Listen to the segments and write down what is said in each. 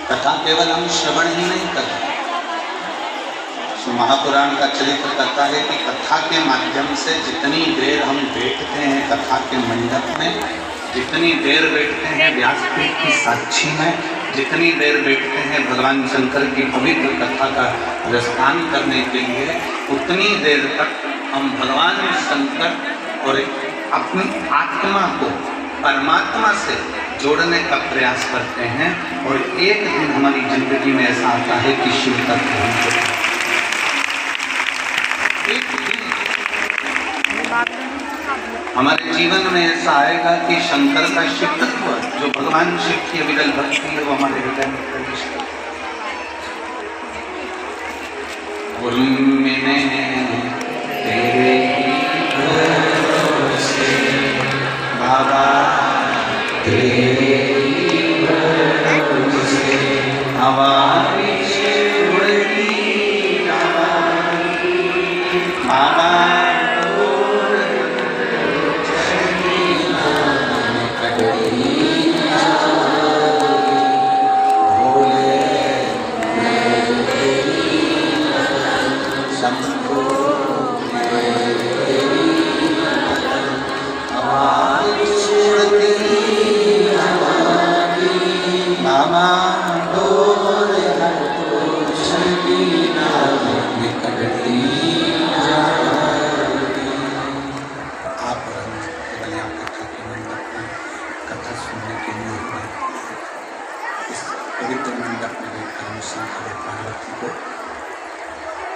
कथा केवल हम श्रवण ही नहीं करते। तो महापुराण का चरित्र कहता है कि कथा के माध्यम से जितनी देर हम बैठते हैं कथा के मंडप में, जितनी देर बैठते हैं व्यासपीठ की साक्षी में, जितनी देर बैठते हैं भगवान शंकर की पवित्र कथा का रसपान करने के लिए, उतनी देर तक हम भगवान शंकर और अपनी आत्मा को परमात्मा से जोड़ने का प्रयास करते हैं। और एक दिन हमारी जिंदगी में ऐसा आता है कि शिव का ध्यान करते हैं। एक दिन हमारे जीवन में ऐसा आएगा कि शंकर का शिव तत्व, जो भगवान शिव की अविरल भक्ति है, वो हमारे हृदय में प्रवेश बाबा तेरे हमारी शिवड़ी बाबा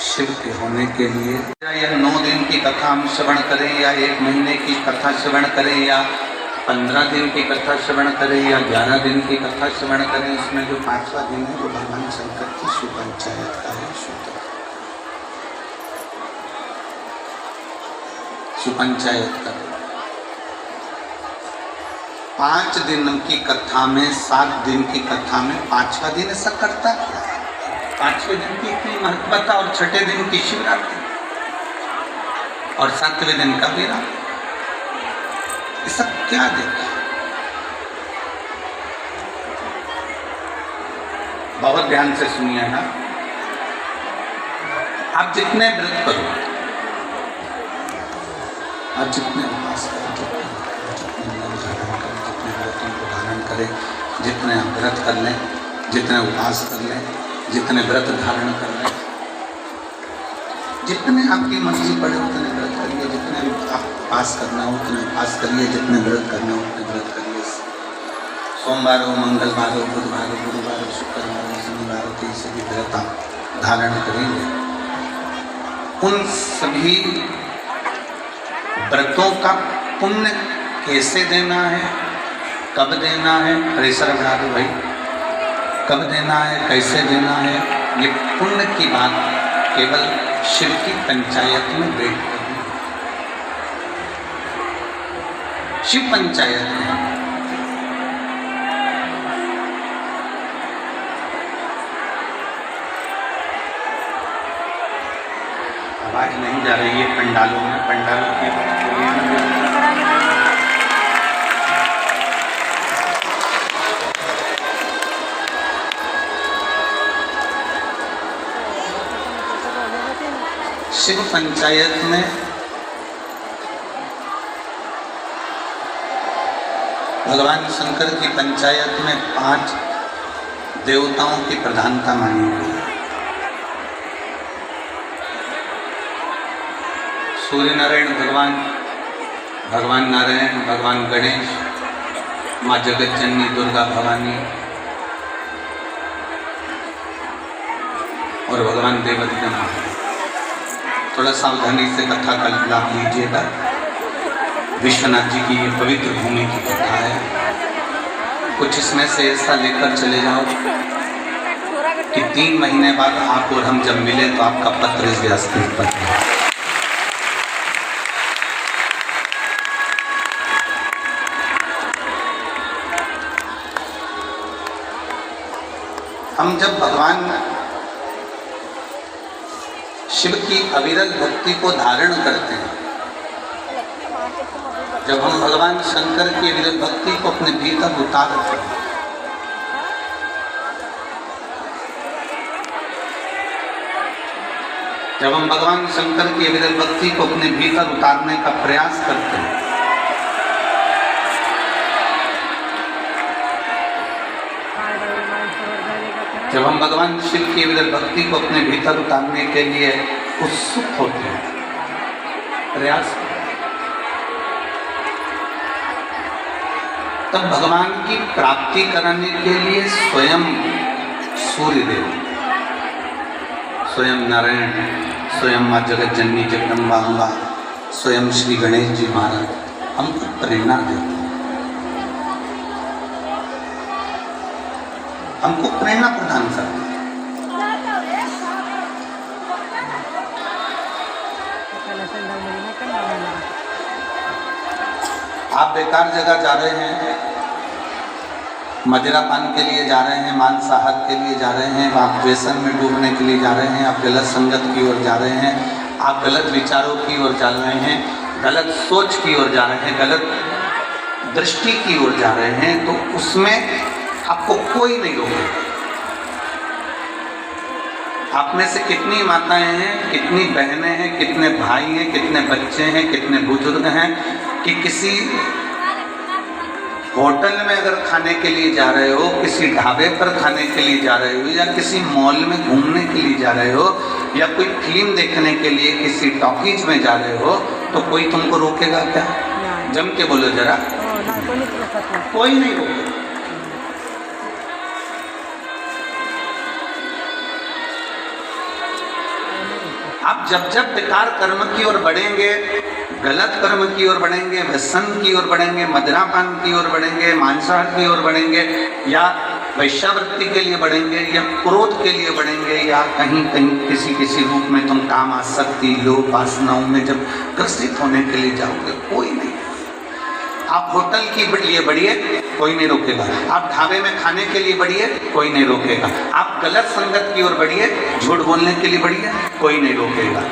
शिव के होने के लिए या 9 दिन की कथा हम श्रवण करें, या 1 महीने की कथा श्रवण करें, या 15 दिन की कथा श्रवण करें, या 11 दिन की कथा श्रवण करें, उसमें जो 5वां दिन है वो भगवान शंकर की शिव पंचायत का है। शिव पंचायत का 5 दिन की कथा में, 7 दिन की कथा में 5वां दिन ऐसा करता क्या है? 5वें दिन की इतनी महत्वता और 6ठे दिन की शिवरात्रि और 7वें दिन का विराम, ये सब क्या देखा? बहुत ध्यान से सुनिए ना। आप जितने व्रत करो, आप जितने उपास करें, जितने नियम धारण करें, जितने व्रतों को धारण करें, जितने आप व्रत कर लें, जितने उपास कर लें, जितने व्रत धारण कर लें, जितने आपकी मर्जी पड़े उतने व्रत करिए, जितने आप उपास करना हो उतने उपास करिए, जितने व्रत करना हो उतने व्रत करिए। सोमवार हो, मंगलवार हो, बुधवार हो, गुरुवार हो, शुक्रवार हो, शनिवार हो, कैसे भी व्रत आप धारण करेंगे, उन सभी व्रतों का पुण्य कैसे देना है, कब देना है, प्रेशर बढ़ा दो भाई, कब देना है, कैसे देना है, ये पुण्य की बात केवल शिव की पंचायत में बैठ कर शिव पंचायत में। आवाज नहीं जा रही है पंडालों में, पंडालों की शिव पंचायत में भगवान शंकर की पंचायत में 5 देवताओं की प्रधानता मानी गई है। सूर्य नारायण भगवान, भगवान नारायण, भगवान गणेश, माँ जगत जननी दुर्गा भवानी और भगवान देवदत्त महादेव। थोड़ा सावधानी से कथा का लाभ लीजिएगा। विश्वनाथ जी की ये पवित्र भूमि की कथा है। कुछ इसमें से ऐसा लेकर चले जाओ कि 3 महीने बाद आप और हम जब मिले तो आपका पत्र इस व्यासपीठ पर है। हम जब भगवान शिव की अविरल भक्ति को धारण करते हैं, जब हम भगवान शंकर की अविरल भक्ति को अपने भीतर उतारते हैं, जब हम भगवान शंकर की विरल भक्ति को अपने भीतर उतारने का प्रयास करते हैं, जब हम भगवान शिव की विरल भक्ति को अपने भीतर उतारने के लिए उत्सुक होते हैं, प्रयास करते हैं, तब भगवान की प्राप्ति कराने के लिए स्वयं सूर्यदेव, स्वयं नारायण, स्वयं माँ जगत जननी जगदम्बा अम्बा, स्वयं श्री गणेश जी महाराज हमको प्रेरणा देते हैं, हमको प्रेरणा प्रदान करते हैं। आप बेकार जगह जा रहे हैं, मदिरा पान के लिए जा रहे हैं, मांसाहार के लिए जा रहे हैं, आप व्यसन में डूबने के लिए जा रहे हैं, आप गलत संगत की ओर जा रहे हैं, आप गलत विचारों की ओर जा रहे हैं, गलत सोच की ओर जा रहे हैं, गलत दृष्टि की ओर जा रहे हैं, तो उसमें आपको कोई नहीं रोकेगा। आप में से कितनी माताएं हैं, कितनी बहनें हैं, कितने भाई हैं, कितने बच्चे हैं, कितने बुजुर्ग हैं कि किसी होटल में अगर खाने के लिए जा रहे हो, किसी ढाबे पर खाने के लिए जा रहे हो, या किसी मॉल में घूमने के लिए जा रहे हो, या कोई फिल्म देखने के लिए किसी टॉकीज में जा रहे हो, तो कोई तुमको रोकेगा क्या? जम के बोलो जरा, कोई नहीं रोकेगा। आप जब जब बेकार कर्म की ओर बढ़ेंगे, गलत कर्म की ओर बढ़ेंगे, व्यसन की ओर बढ़ेंगे, मदिरापान की ओर बढ़ेंगे, मांसाहार की ओर बढ़ेंगे, या वैश्यावृत्ति के लिए बढ़ेंगे, या क्रोध के लिए बढ़ेंगे, या कहीं कहीं किसी रूप में तुम काम आसक्ति, लोभ, वासनाओं में जब ग्रसित होने के लिए जाओगे, कोई नहीं। आप होटल के लिए बढ़िए, कोई नहीं रोकेगा। आप ढाबे में खाने के लिए बढ़िए, कोई नहीं रोकेगा। आप गलत संगत की ओर बढ़िए, झूठ बोलने के लिए बढ़िए, कोई नहीं रोकेगा।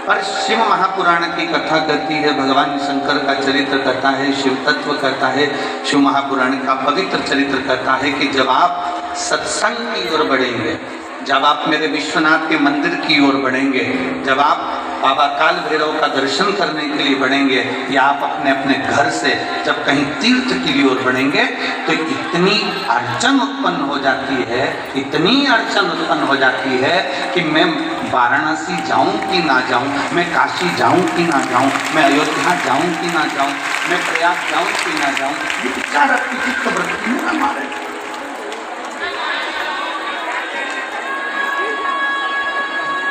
पर शिव महापुराण की कथा करती है, भगवान शंकर का चरित्र करता है, शिव तत्व करता है, शिव महापुराण का पवित्र चरित्र करता है कि जब आप सत्संग की ओर बढ़ेंगे, जब आप मेरे विश्वनाथ के मंदिर की ओर बढ़ेंगे, जब आप बाबा काल भैरव का दर्शन करने के लिए बढ़ेंगे, या आप अपने अपने घर से जब कहीं तीर्थ की ओर बढ़ेंगे, तो इतनी अड़चन उत्पन्न हो जाती है, इतनी अड़चन उत्पन्न हो जाती है कि मैं वाराणसी जाऊं कि ना जाऊं, मैं काशी जाऊं कि ना जाऊं, मैं अयोध्या जाऊं कि ना जाऊं, मैं प्रयाग जाऊं कि ना जाऊं, ये विचार आपकी चित्तवृत्ति में न मारे।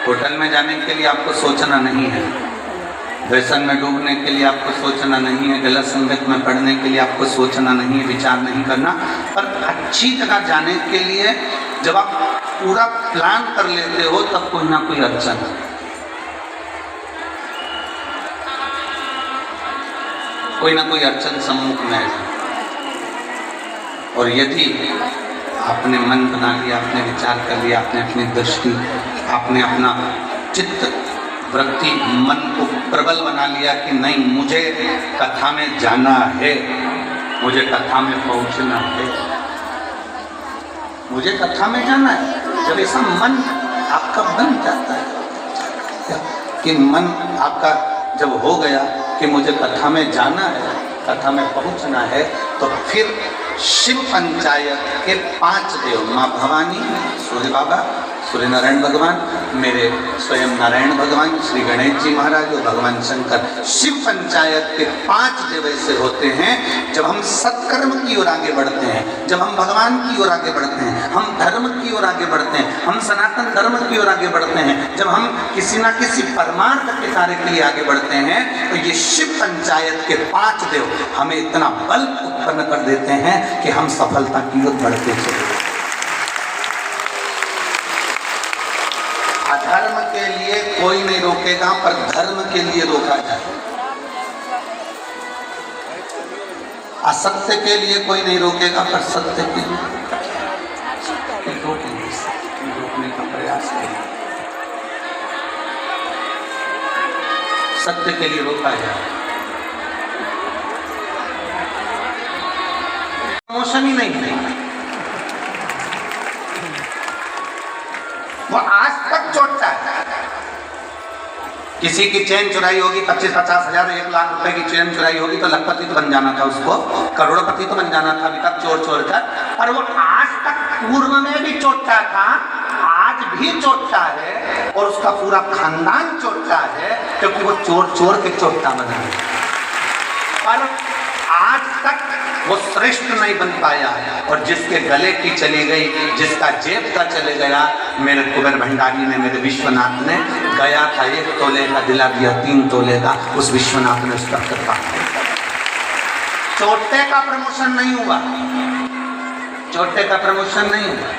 होटल में जाने के लिए आपको सोचना नहीं है, व्यसन में डूबने के लिए आपको सोचना नहीं है, गलत संगत में पढ़ने के लिए आपको सोचना नहीं है, विचार नहीं करना। पर अच्छी जगह जाने के लिए जब आप पूरा प्लान कर लेते हो, तब कोई ना कोई अड़चन है, कोई ना कोई अड़चन सम्मुख में है। और यदि आपने मन बना लिया, आपने विचार कर लिया, आपने अपनी दृष्टि, आपने अपना चित्त वृत्ति, मन को प्रबल बना लिया कि नहीं, मुझे कथा में जाना है, मुझे कथा में पहुंचना है, मुझे कथा में जाना है। जब ऐसा मन आपका बन जाता है कि मन आपका जब हो गया कि मुझे कथा में जाना है, कथा में पहुंचना है, तो फिर शिव पंचायत के 5 देव, माँ भवानी, सूर्य बाबा, सूर्य नारायण भगवान, मेरे स्वयं नारायण भगवान, श्री गणेश जी महाराज और भगवान शंकर, शिव पंचायत के 5 देव ऐसे होते हैं। जब हम सत्कर्म की ओर आगे बढ़ते हैं, जब हम भगवान की ओर आगे बढ़ते हैं, हम धर्म की ओर आगे बढ़ते हैं, हम सनातन धर्म की ओर आगे बढ़ते हैं, जब हम किसी ना किसी परमार्थ के कार्य के लिए आगे बढ़ते हैं, तो ये शिव पंचायत के 5 देव हमें इतना बल उत्पन्न कर देते हैं कि हम सफलता की ओर बढ़ते चले। अधर्म के लिए कोई नहीं रोकेगा, पर धर्म के लिए रोका जाए। असत्य के लिए कोई नहीं रोकेगा, पर सत्य के लिए रोकने का प्रयास करें। सत्य के लिए रोका जाए। प्रमोशन ही नहीं है, वो आज तक चोटता है। किसी की चेन चुराई होगी 25-50 हजार 1 लाख रुपए की चेन चुराई होगी तो लखपति तो बन जाना था उसको, करोड़पति तो बन जाना था अभी तक चोर चोर कर। और वो आज तक पूर्व में भी चोरता था, आज भी चोरता है और उसका पूरा खानदान चोरता है, क्योंकि वो चोर चोर के चोरता बना है। पर आज तक वो श्रेष्ठ नहीं बन पाया। और जिसके गले की चली गई, जिसका जेब का चले गया, मेरे कुबेर भंडारी ने, मेरे विश्वनाथ ने, गया था 1 तोले का, दिला दिया 3 तोले का, उस विश्वनाथ ने उसका कृपा। चोटे का प्रमोशन नहीं हुआ, चोटे का प्रमोशन नहीं हुआ।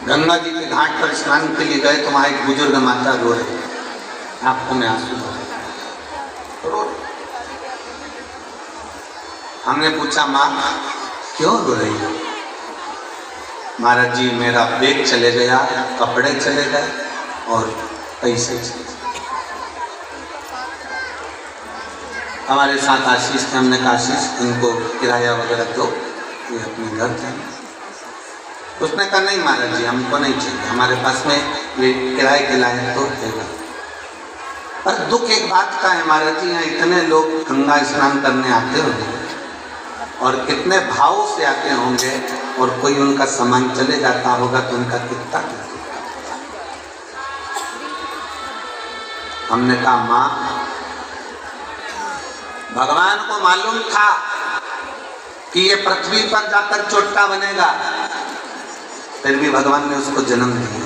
गंगा जी के घाट पर स्नान के लिए गए तो वहां एक बुजुर्ग माता रो रही, आंखों में आंसू रो रही। हमने पूछा माँ क्यों रो रही हो? महाराज जी मेरा बैग चले गया, कपड़े चले गए और पैसे चले गए। हमारे साथ आशीष थे, हमने कहा आशीष इनको किराया वगैरह दो, ये अपने घर जाए। उसने कहा नहीं महाराज जी हमको नहीं चाहिए, हमारे पास में ये किराए के लायक तो देगा। पर दुख एक बात का है महाराज जी, यहाँ इतने लोग गंगा स्नान करने आते होंगे और कितने भाव से आते होंगे, और कोई उनका सामान चले जाता होगा तो उनका कितना दुख। हमने कहा माँ भगवान को मालूम था कि ये पृथ्वी पर जाकर चोट्टा बनेगा, फिर भी भगवान ने उसको जन्म दिया।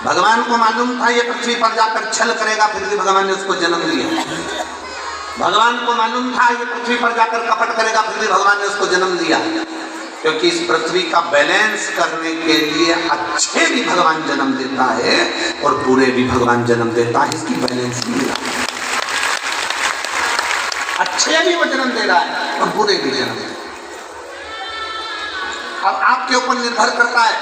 भगवान को मालूम था ये पृथ्वी पर जाकर छल करेगा, फिर भी भगवान ने उसको जन्म दिया। भगवान को मालूम था ये पृथ्वी पर जाकर कपट करेगा, फिर भी भगवान ने उसको जन्म दिया। क्योंकि इस पृथ्वी का बैलेंस करने के लिए अच्छे भी भगवान जन्म देता है और बुरे भी भगवान जन्म देता है, इसकी बैलेंस नहीं। अच्छे भी वो जन्म दे रहा है और बुरे भी जन्म दे रहा है। अब आपके ऊपर निर्भर करता है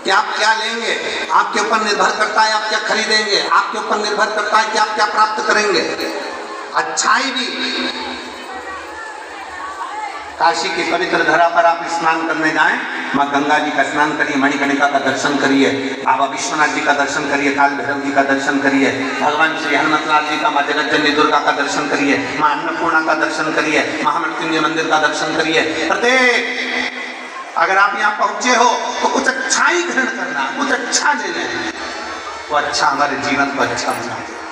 कि आप क्या लेंगे, आपके ऊपर निर्भर करता है आप क्या खरीदेंगे, आपके ऊपर निर्भर करता है कि आप क्या प्राप्त करेंगे। अच्छाई भी। काशी की पवित्र धरा पर आप स्नान करने जाएं, माँ गंगा जी का स्नान करिए, मणिकर्णिका का दर्शन करिए, बाबा विश्वनाथ जी का दर्शन करिए, काल भैरव जी का दर्शन करिए, भगवान श्री हनुमतलाल जी का, माँ जगतजननी दुर्गा का दर्शन करिए, माँ अन्नपूर्णा का दर्शन करिए, महामृत्युंजय मंदिर का दर्शन करिए। प्रत्येक अगर आप यहाँ पहुंचे हो तो कुछ अच्छा ही ग्रहण करना, कुछ अच्छा ले लेना, वो अच्छा हमारे जीवन को अच्छा बना दे।